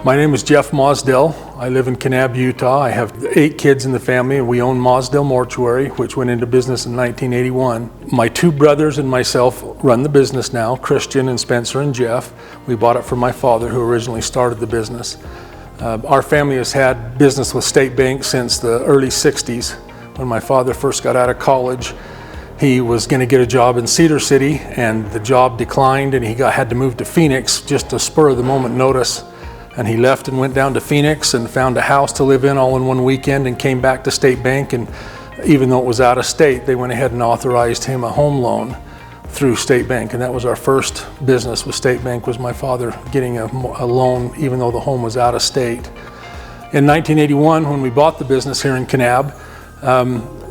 My name is Jeff Mosdell. I live in Kanab, Utah. I have 8 kids in the family, and we own Mosdell Mortuary, which went into business in 1981. My 2 brothers and myself run the business now, Christian and Spencer and Jeff. We bought it from my father, who originally started the business. Our family has had business with State Bank since the early 60s. When my father first got out of college, he was going to get a job in Cedar City, and the job declined, and he had to move to Phoenix, just a spur of the moment notice. And he left and went down to Phoenix and found a house to live in all in one weekend, and came back to State Bank. And even though it was out of state, they went ahead and authorized him a home loan through State Bank. And that was our first business with State Bank, was my father getting a loan even though the home was out of state. In 1981, when we bought the business here in Kanab,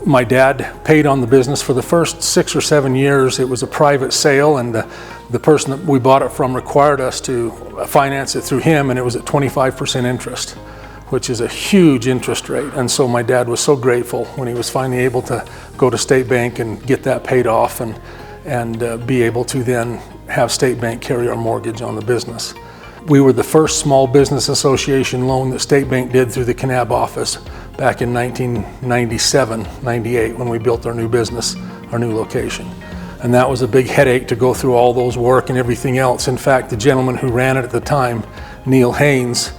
my dad paid on the business for the first 6 or 7 years. It was a private sale, and the person that we bought it from required us to finance it through him, and it was at 25% interest, which is a huge interest rate. And so my dad was so grateful when he was finally able to go to State Bank and get that paid off, and be able to then have State Bank carry our mortgage on the business. We were the first small business association loan that State Bank did through the Kanab office back in 1997, 98, when we built our new business, our new location. And that was a big headache to go through all those work and everything else. In fact, the gentleman who ran it at the time, Neil Haynes,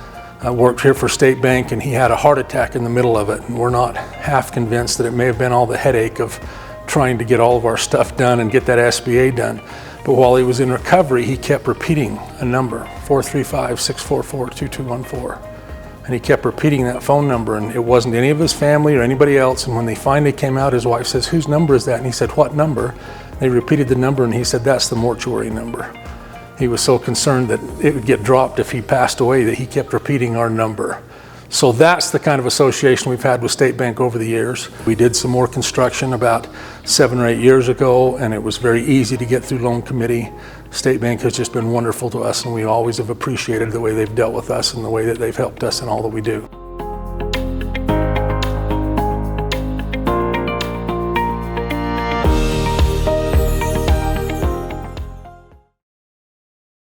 worked here for State Bank, and he had a heart attack in the middle of it. And we're not half convinced that it may have been all the headache of trying to get all of our stuff done and get that SBA done. But while he was in recovery, he kept repeating a number, 435-644-2214. And he kept repeating that phone number, and it wasn't any of his family or anybody else. And when they finally came out, his wife says, "Whose number is that?" And he said, "What number?" They repeated the number, and he said, "That's the mortuary number." He was so concerned that it would get dropped if he passed away that he kept repeating our number. So that's the kind of association we've had with State Bank over the years. We did some more construction about 7 or 8 years ago, and it was very easy to get through loan committee. State Bank has just been wonderful to us, and we always have appreciated the way they've dealt with us and the way that they've helped us in all that we do.